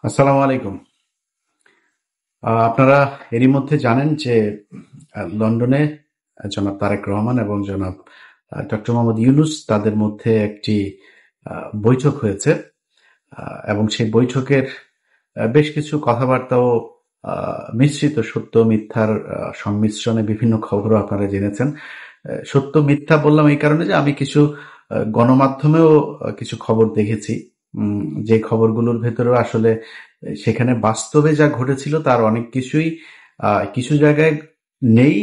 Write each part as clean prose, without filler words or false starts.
আসসালামু আলাইকুম। আপনারা এরই মধ্যে জানেন যে লন্ডনে জনাব তারেক রহমান এবং জনাব ডক্টর মোহাম্মদ ইউনূস তাদের মধ্যে একটি বৈঠক হয়েছে এবং সেই বৈঠকের বেশ কিছু কথাবার্তাও মিশ্রিত সত্য মিথ্যার সংমিশ্রণে বিভিন্ন খবরও আপনারা জেনেছেন। সত্য মিথ্যা বললাম এই কারণে যে আমি কিছু গণমাধ্যমেও কিছু খবর দেখেছি, যে খবরগুলোর ভেতরেও আসলে সেখানে বাস্তবে যা ঘটেছিল তার অনেক কিছুই কিছু জায়গায় নেই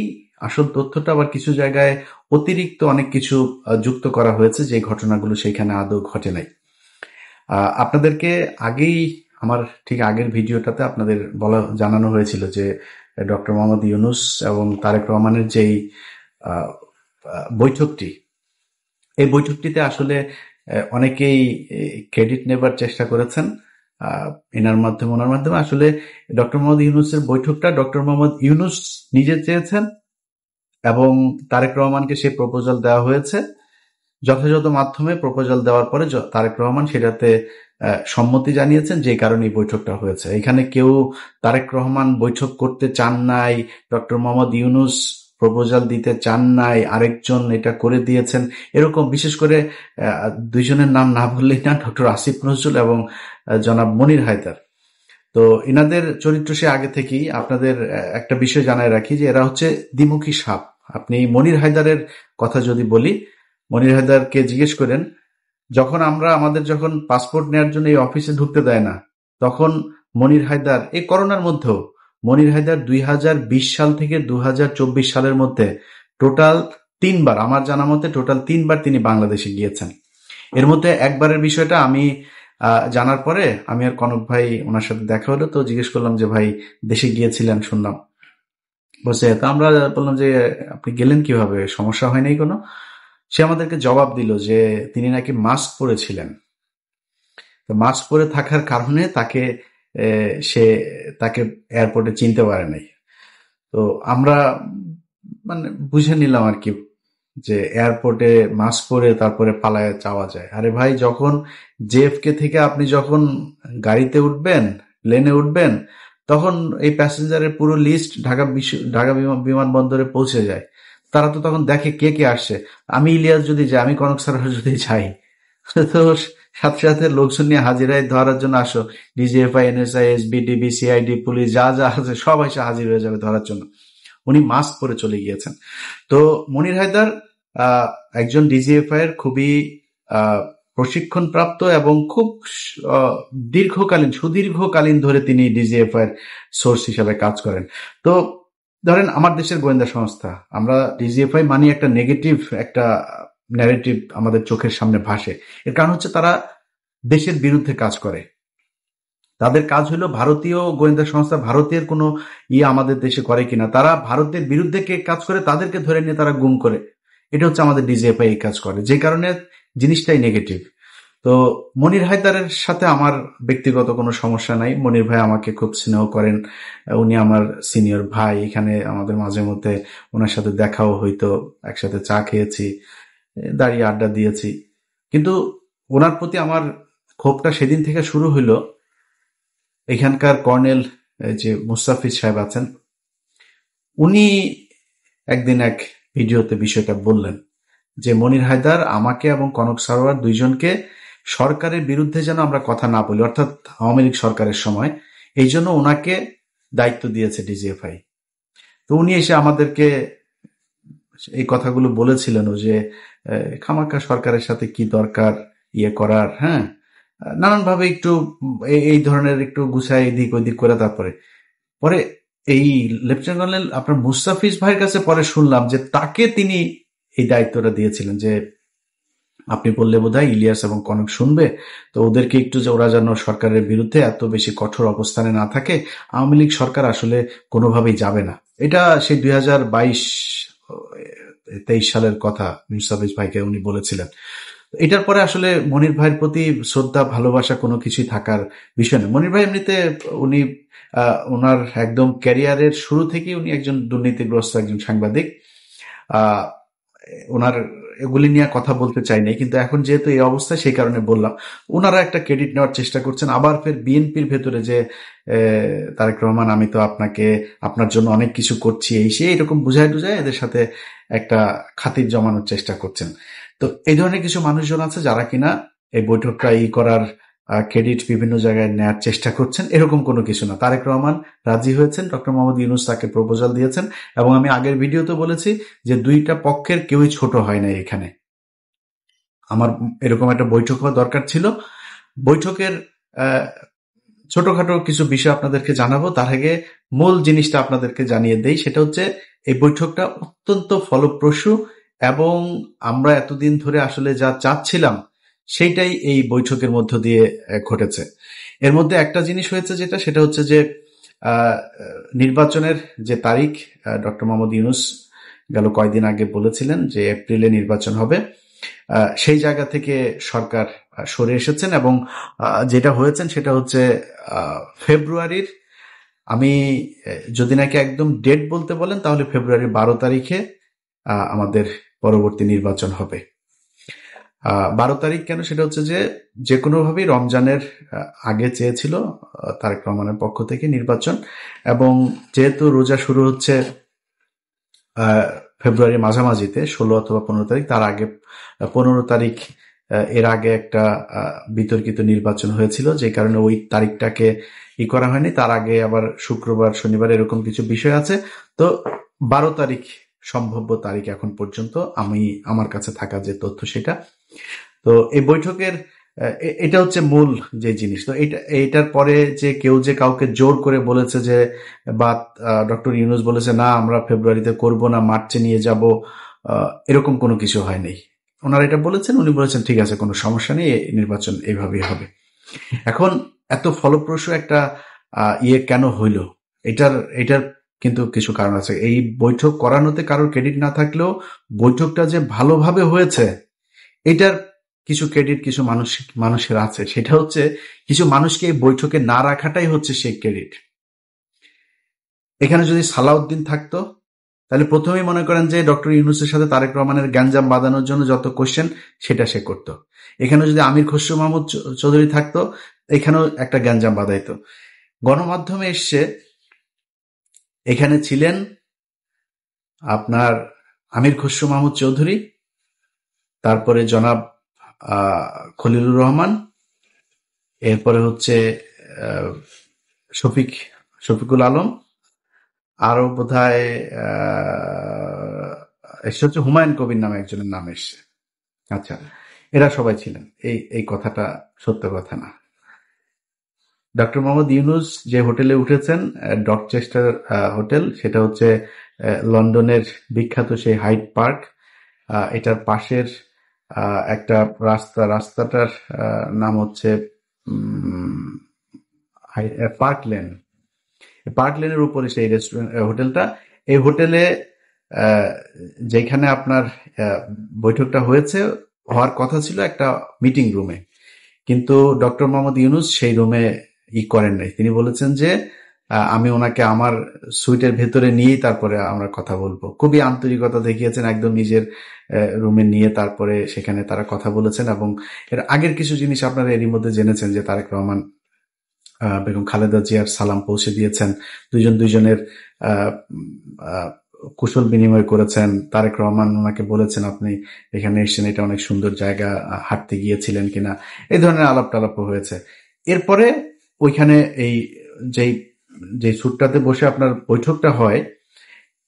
আসল তথ্যটা, আবার কিছু জায়গায় অতিরিক্ত অনেক কিছু যুক্ত করা হয়েছে যে ঘটনাগুলো সেখানে আদৌ ঘটে নাই। আপনাদেরকে আগেই আমার ঠিক আগের ভিডিওটাতে আপনাদের জানানো হয়েছিল যে ডক্টর মোহাম্মদ ইউনূস এবং তারেক রহমানের যেই আহ, বৈঠকটি, এই বৈঠকটিতে আসলে অনেকেই ক্রেডিট নেবার চেষ্টা করেছেন এনার মাধ্যমে ওনার মাধ্যমে। আসলে ডক্টর মোহাম্মদ ইউনূসের বৈঠকটা ডক্টর মোহাম্মদ ইউনূস নিজে চেয়েছেন এবং তারেক রহমানকে সেই প্রপোজাল দেওয়া হয়েছে। যথাযথ মাধ্যমে প্রপোজাল দেওয়ার পরে তারেক রহমান সেটাতে সম্মতি জানিয়েছেন, যে কারণে এই বৈঠকটা হয়েছে। এখানে কেউ তারেক রহমান বৈঠক করতে চান নাই, ডক্টর মোহাম্মদ ইউনূস প্রপোজাল দিতে চান নাই, আরেকজন এটা করে দিয়েছেন, এরকম বিশেষ করে দুইজনের নাম না বললেই না, ডক্টর আসিফ নজরুল এবং জনাব মনির হায়দার। তো এনাদের চরিত্র সে আগে থেকেই আপনাদের একটা বিষয় জানায় রাখি যে এরা হচ্ছে দ্বিমুখী সাপ। আপনি মনির হায়দারের কথা যদি বলি, মনির হায়দারকে জিজ্ঞেস করেন, আমাদের যখন পাসপোর্ট নেওয়ার জন্য এই অফিসে ঢুকতে দেয় না, তখন মনির হায়দার এই করোনার মধ্যেও মনির হায়দার 2020 সাল থেকে 2024 সালের মধ্যে টোটাল 3বার, আমার জানা মতে টোটাল 3বার তিনি বাংলাদেশে গিয়েছেন। এর মধ্যে একবারের বিষয়টা আমি জানার পরে আমি আর কনক ভাই ওনার সাথে দেখা হলো, তো জিজ্ঞেস করলাম যে ভাই দেশে গিয়েছিলেন শুনলাম। বলছে তা আমরা বললাম যে আপনি গেলেন কিভাবে, সমস্যা হয় নাই কোনো? সে আমাদেরকে জবাব দিল যে তিনি নাকি মাস্ক পরেছিলেন, তো মাস্ক পরে থাকার কারণে সে তাকে এয়ারপোর্টে চিনতে পারে নাই। তো আমরা মানে বুঝে নিলাম আর কি যে এয়ারপোর্টে মাস্ক পরে তারপরে পালায় যাওয়া যায়। আরে ভাই, যখন জেএফকে থেকে আপনি যখন গাড়িতে উঠবেন, প্লেনে উঠবেন, তখন এই প্যাসেঞ্জারের পুরো লিস্ট ঢাকা বিমানবন্দরে পৌঁছে যায়। তারা তো তখন দেখে কে কে আসছে। আমি ইলিয়াস যদি যাই, আমি কনক সারা যদি যাই, তো সাথে সাথে লোকজন নিয়ে হাজিরায় ধরার জন্য আসো, ডিজিএফআই, এনএসআই, এসবিডিবি, সিআইডি, পুলিশ যা যা আছে সব এসে হাজির হয়ে যাবে ধরার জন্য। উনি মাস্ক পরে চলে গিয়েছেন। তো মনির হায়দার আহ, একজন ডিজিএফআই এর খুবই আহ, প্রশিক্ষণপ্রাপ্ত এবং খুব আহ, সুদীর্ঘকালীন ধরে তিনি ডিজিএফআই এর সোর্স হিসাবে কাজ করেন। তো ধরেন আমার দেশের গোয়েন্দা সংস্থা, আমরা ডিজিএফআই মানে একটা নেগেটিভ একটা ন্যারেটিভ আমাদের চোখের সামনে ভাসে। এর কারণ হচ্ছে তারা দেশের বিরুদ্ধে কাজ করে। তাদের কাজ হলো ভারতীয় গোয়েন্দা সংস্থা ভারতের কোনো আমাদের দেশে করে কিনা, তারা ভারতের বিরুদ্ধে কে কাজ করে তাদেরকে ধরে নিয়ে তারা গুম করে। এটা হচ্ছে আমাদের ডিজিএফআই এই কাজ করে, যে কারণে জিনিসটাই নেগেটিভ। তো মনির হায়দারের সাথে আমার ব্যক্তিগত কোনো সমস্যা নাই। মনির ভাই আমাকে খুব স্নেহ করেন, উনি আমার সিনিয়র ভাই। এখানে আমাদের মাঝে মধ্যে ওনার সাথে দেখাও হইতো, একসাথে চা খেয়েছি, দাঁড়িয়ে আড্ডা দিয়েছি। কিন্তু ওনার প্রতি আমার ক্ষোভটা সেদিন থেকে শুরু হইলো, এখানকার কর্নেল যে মুস্তাফিজ সাহেব আছেন, উনি একদিন এক ভিডিওতে বিষয়টা বললেন যে মনির হায়দার আমাকে এবং কনক সারোয়ার দুইজনকে সরকারের বিরুদ্ধে যেন আমরা কথা না বলি, অর্থাৎ আওয়ামী লীগ সরকারের সময়, এই জন্য ওনাকে দায়িত্ব দিয়েছে ডিজিএফআই। তো উনি এসে আমাদেরকে এই কথাগুলো বলেছিলেন যে খামাকা সরকারের সাথে কি দরকার ইয়ে করার, হ্যাঁ, নানানভাবে একটু এই ধরনের একটু গুছায় এদিক ওদিক করে। তারপরে পরে এই লেফটেন্যান্ট কর্নেল আপনার মুস্তাফিজ ভাইয়ের কাছে পরে শুনলাম যে তাকে তিনি এই দায়িত্বটা দিয়েছিলেন যে আপনি বললে বোধহয় ইলিয়াস এবং কনক শুনবে, তো ওদেরকে একটু যে ওরা যেন সরকারের বিরুদ্ধে এত বেশি কঠোর অবস্থানে না থাকে, আওয়ামী লীগ সরকার আসলে কোনোভাবেই যাবে না। এটা সেই 2022-23 সালের কথা, মুস্তাফিজ ভাইকে উনি বলেছিলেন। এটার পরে আসলে মনির ভাইয়ের প্রতি শ্রদ্ধা ভালোবাসা কোনো কিছুই থাকার বিষয় না। মনির ভাই এমনিতে উনি ওনার একদম ক্যারিয়ারের শুরু থেকেই উনি একজন দুর্নীতিগ্রস্ত একজন সাংবাদিক। আহ ওনার এগুলি নিয়ে কথা বলতে চাই নাই, কিন্তু এখন যেহেতু এই অবস্থা সেই কারণে বললাম। ওনারা একটা ক্রেডিট নেওয়ার চেষ্টা করছেন, আবার ফের বিএনপির ভেতরে যে তারেক রহমান আমি তো আপনার জন্য অনেক কিছু করছি এই সেই এরকম বুঝায় টুঝায় এদের সাথে একটা খাতির জমানোর চেষ্টা করছেন। তো এই ধরনের কিছু মানুষজন আছে যারা কিনা এই বৈঠকটা করার ক্রেডিট বিভিন্ন জায়গায় নেওয়ার চেষ্টা করছেন। এরকম কোনো কিছু না। তারেক রহমান রাজি হয়েছেন, ডক্টর মোহাম্মদ ইউনূস তাকে প্রপোজাল দিয়েছেন, এবং আমি আগের ভিডিওতে বলেছি যে দুইটা পক্ষের কেউই ছোট হয় না এখানে। আমার এরকম একটা বৈঠক হওয়া দরকার ছিল। বৈঠকের ছোটখাটো কিছু বিষয় আপনাদেরকে জানাবো, তার আগে মূল জিনিসটা আপনাদেরকে জানিয়ে দেই। সেটা হচ্ছে এই বৈঠকটা অত্যন্ত ফলপ্রসূ, এবং আমরা এতদিন ধরে আসলে যা চাচ্ছিলাম সেইটাই এই বৈঠকের মধ্য দিয়ে ঘটেছে। এর মধ্যে একটা জিনিস হয়েছে সেটা হচ্ছে যে নির্বাচনের যে তারিখ ডক্টর মোহাম্মদ ইউনূস গেল কয়েকদিন আগে বলেছিলেন যে এপ্রিলে নির্বাচন হবে, সেই জায়গা থেকে সরকার সরে এসেছেন, এবং যেটা হয়েছেন সেটা হচ্ছে ফেব্রুয়ারির, আমি যদি নাকি একদম ডেট বলতে বলেন তাহলে ফেব্রুয়ারির 12 তারিখে আমাদের পরবর্তী নির্বাচন হবে। 12 তারিখ কেন? সেটা হচ্ছে যে কোনোভাবেই রমজানের আগে চেয়েছিল তারেক রহমানের পক্ষ থেকে নির্বাচন, এবং যেহেতু রোজা শুরু হচ্ছে ফেব্রুয়ারির মাঝামাঝিতে 16 অথবা 15 তারিখ, তার আগে 15 তারিখ এর আগে একটা বিতর্কিত নির্বাচন হয়েছিল, যে কারণে ওই তারিখটাকে করা হয়নি। তার আগে আবার শুক্রবার শনিবার এরকম কিছু বিষয় আছে। তো 12 তারিখ সম্ভাব্য তারিখ এখন পর্যন্ত আমার কাছে থাকা যে তথ্য সেটা। তো এই বৈঠকের এটা হচ্ছে মূল যে জিনিস। তো এইটার পরে যে কেউ যে কাউকে জোর করে বলেছে যে, বা ডক্টর ইউনূস বলেছে না আমরা ফেব্রুয়ারিতে করব না, মার্চে নিয়ে যাব, এরকম কোনো কিছু হয়নি। ওনারা এটা বলেছেন, উনি বলেছেন ঠিক আছে কোনো সমস্যা নেই, নির্বাচন এইভাবেই হবে। এখন এত ফলপ্রসূ একটা কেন হইল, এটার কিন্তু কিছু কারণ আছে। এই বৈঠক করানোতে কারোর ক্রেডিট না থাকলেও বৈঠকটা যে ভালোভাবে হয়েছে এটার কিছু ক্রেডিট কিছু মানুষের আছে। সেটা হচ্ছে কিছু মানুষকে এই বৈঠকে না রাখাটাই হচ্ছে সেই ক্রেডিট। এখানে যদি সালাউদ্দিন থাকতো তাহলে প্রথমেই মনে করেন যে ডক্টর ইউনূসের সাথে তারেক রহমানের গ্যাঞ্জাম বাঁধানোর জন্য যত কোশ্চেন সেটা সে করতো। এখানে যদি আমির খসরু মাহমুদ চৌধুরী থাকতো, এখানেও একটা গ্যাঞ্জাম বাঁধাইতো। গণমাধ্যমে এসছে, এখানে ছিলেন আপনার আমির খসরু মাহমুদ চৌধুরী, তারপরে জনাব খলিলুর রহমান, এরপরে হচ্ছে শফিকুল আলম, আরো বোধহয় হচ্ছে হুমায়ুন কবির নামে একজনের নাম এসছে। আচ্ছা, এরা সবাই ছিলেন। এই কথাটা সত্য কথা না। ডক্টর মোহাম্মদ ইউনূস যে হোটেলে উঠেছেন, ডকচেস্টার হোটেল, সেটা হচ্ছে লন্ডনের বিখ্যাত সেই হাইড পার্ক, এটার পাশের একটা রাস্তাটার নাম হচ্ছে পার্ক লেন। পার্ক লেনের উপরে সেই রেস্টুরেন্ট হোটেলটা। এই হোটেলে যেখানে আপনার বৈঠকটা হওয়ার কথা ছিল একটা মিটিং রুমে, কিন্তু ডক্টর মোহাম্মদ ইউনূস সেই রুমে করেন নাই। তিনি বলেছেন যে আমি ওনাকে আমার সুইটের ভেতরে নিয়েই তারপরে আমরা কথা বলবো। খুবই আন্তরিকতা দেখিয়েছেন, একদম নিজের রুমে নিয়ে তারপরে সেখানে তারা কথা বলেছেন। এবং এর আগের কিছু জিনিস আপনারা এরই মধ্যে জেনেছেন যে তারেক রহমান বেগম খালেদা জিয়ার সালাম পৌঁছে দিয়েছেন, দুইজনের কুশল বিনিময় করেছেন। তারেক রহমান ওনাকে বলেছেন আপনি এখানে এসেছেন, এটা অনেক সুন্দর জায়গা, হাঁটতে গিয়েছিলেন কিনা, এই ধরনের আলাপ টালাপ হয়েছে। এরপরে ওইখানে এই যে সুটটাতে বসে আপনার বৈঠকটা হয়,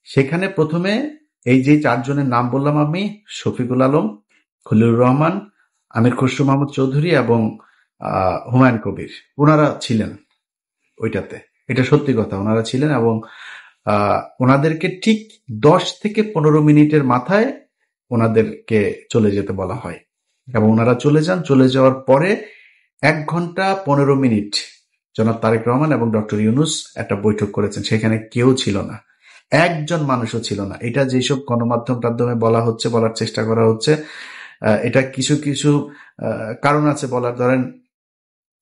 সেখানে প্রথমে এই যে চারজনের নাম বললাম আমি, শফিকুল আলম, খলিলুর রহমান, আমির খসরু মাহমুদ চৌধুরী এবং হুমায়ুন কবির, ওনারা ছিলেন ওইটাতে। এটা সত্যি কথা, ওনারা ছিলেন। এবং ওনাদেরকে ঠিক 10 থেকে 15 মিনিটের মাথায় ওনাদেরকে চলে যেতে বলা হয়, এবং ওনারা চলে যান। চলে যাওয়ার পরে 1 ঘন্টা 15 মিনিট জনাব তারেক রহমান এবং ডক্টর ইউনূস একটা বৈঠক করেছেন। সেখানে কেউ ছিল না, একজন মানুষও ছিল না। এটা যেসব গণমাধ্যমে বলার চেষ্টা করা হচ্ছে, এটা কিছু কারণ আছে বলার। ধরেন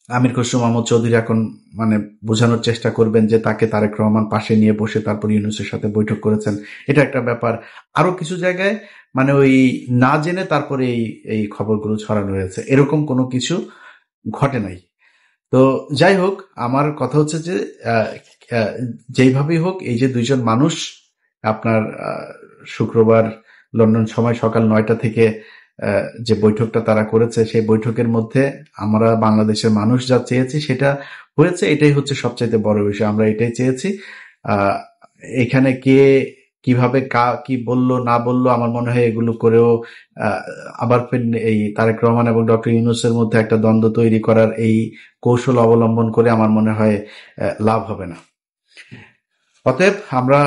আমির খসরু মাহমুদ চৌধুরী এখন মানে বোঝানোর চেষ্টা করবেন যে তাকে তারেক রহমান পাশে নিয়ে বসে তারপর ইউনূসের সাথে বৈঠক করেছেন, এটা একটা ব্যাপার। আরো কিছু জায়গায় মানে ওই না জেনে তারপরে এই এই খবরগুলো ছড়ানো হয়েছে, এরকম কোনো কিছু ঘটে নাই। তো যাই হোক, আমার কথা হচ্ছে যে আহ, আহ, যেইভাবেই হোক এই যে দুইজন মানুষ আপনার শুক্রবার লন্ডন সময় সকাল 9টা থেকে যে বৈঠকটা তারা করেছে, সেই বৈঠকের মধ্যে আমরা বাংলাদেশের মানুষ যা চেয়েছি সেটা হয়েছে, এটাই হচ্ছে সবচাইতে বড় বিষয়। আমরা এটাই চেয়েছি। আহ, এখানে কে কিভাবে কি বললো না বললো, আমার মনে হয় এগুলো করেও আহ, আবার ফের এই তারেক রহমান এবং ডক্টর ইউনূসের মধ্যে একটা দ্বন্দ্ব তৈরি করার এই কৌশল অবলম্বন করে আমার মনে হয় লাভ হবে না। অতএব আমরা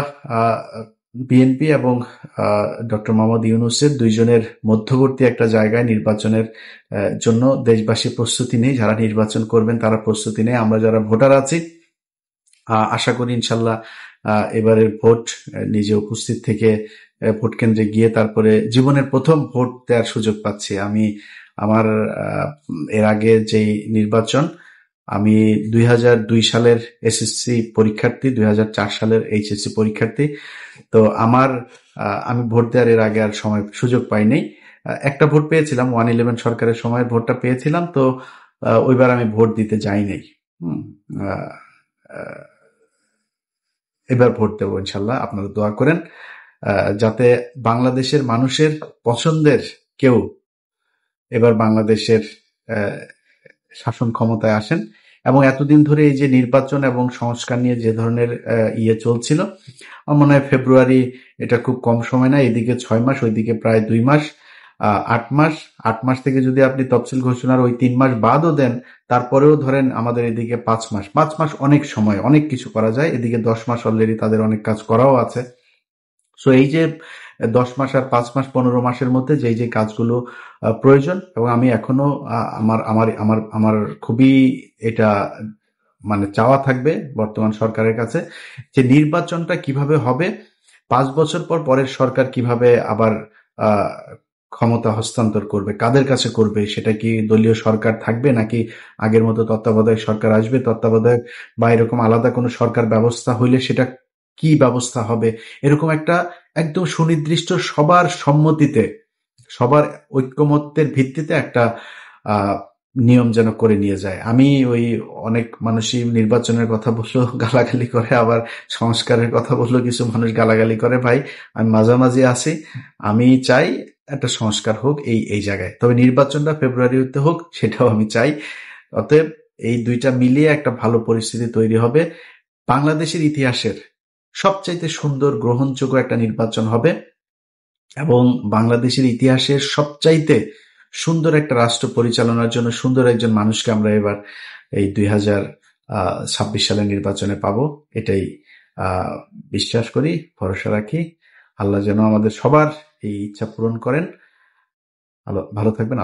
বিএনপি এবং ডক্টর মোহাম্মদ ইউনূসের দুইজনের মধ্যবর্তী একটা জায়গায় নির্বাচনের জন্য দেশবাসী প্রস্তুতি নেই। যারা নির্বাচন করবেন তারা প্রস্তুতি নেই। আমরা যারা ভোটার আছি আশা করি ইনশাল্লাহ এবারের ভোট নিজে উপস্থিত থেকে ভোট কেন্দ্রে গিয়ে তারপরে জীবনের প্রথম ভোট দেওয়ার সুযোগ পাচ্ছি। আমি আমার এর আগে যেই নির্বাচন, আমি 2002 সালের এসএসসি পরীক্ষার্থী, 2004 সালের এইচএসসি পরীক্ষার্থী। তো আমি ভোট দেওয়ার এর আগে আর সময় সুযোগ পাইনি। একটা ভোট পেয়েছিলাম, 111 সরকারের সময় ভোটটা পেয়েছিলাম। তো ওইবার আমি ভোট দিতে যাই নাই। আহ, আহ, এবার ভোট দেবো ইনশাল্লাহ। আপনারা দোয়া করেন যাতে বাংলাদেশের মানুষের পছন্দের কেউ এবার বাংলাদেশের শাসন ক্ষমতায় আসেন। এবং এতদিন ধরে এই যে নির্বাচন এবং সংস্কার নিয়ে যে ধরনের চলছিল, আমার মনে হয় ফেব্রুয়ারি এটা খুব কম সময় না। এদিকে 6 মাস, ওইদিকে প্রায় 2 মাস, 8 মাস। 8 মাস থেকে যদি আপনি তফসিল ঘোষণার ওই 3 মাস বাদও দেন, তারপরেও ধরেন আমাদের এদিকে 5 মাস। 5 মাস অনেক সময়, অনেক কিছু করা যায়। এদিকে 10 মাস অলরেডি তাদের অনেক কাজ করাও আছে। সো এই যে 10 মাস আর 5 মাস 15 মাসের মধ্যে যে যে কাজগুলো প্রয়োজন, এবং আমি এখনো আমার আমার আমার আমার খুবই এটা মানে চাওয়া থাকবে বর্তমান সরকারের কাছে যে নির্বাচনটা কিভাবে হবে, 5 বছর পর পরের সরকার কিভাবে আবার আহ, ক্ষমতা হস্তান্তর করবে, কাদের কাছে করবে, সেটা কি দলীয় সরকার থাকবে নাকি আগের মতো তত্ত্বাবধায়ক সরকার আসবে, তত্ত্বাবধায়ক বা এরকম আলাদা কোনো সরকার ব্যবস্থা হইলে সেটা কি ব্যবস্থা হবে, এরকম একটা একদম সুনির্দিষ্ট সবার সম্মতিতে সবার ঐক্যমত্যের ভিত্তিতে একটা আহ নিয়ম যেন করে নিয়ে যায়। আমি ওই অনেক মানুষই নির্বাচনের কথা বললো গালাগালি করে, আবার সংস্কারের কথা বললো কিছু মানুষ গালাগালি করে। ভাই, আমি মাঝামাঝি আছি। আমি চাই একটা সংস্কার হোক এই এই জায়গায়, তবে নির্বাচনটা ফেব্রুয়ারিতে হোক সেটাও আমি চাই। অতএব এই দুইটা মিলিয়ে একটা ভালো পরিস্থিতি তৈরি হবে। বাংলাদেশের ইতিহাসের সবচাইতে সুন্দর গ্রহণযোগ্য একটা নির্বাচন হবে এবং বাংলাদেশের ইতিহাসের সবচাইতে সুন্দর একটা রাষ্ট্র পরিচালনার জন্য সুন্দর একজন মানুষকে আমরা এবার এই 2026 সালের নির্বাচনে পাবো। এটাই বিশ্বাস করি, ভরসা রাখি। আল্লাহ যেন আমাদের সবার এই ইচ্ছা পূরণ করেন। ভালো থাকবেন।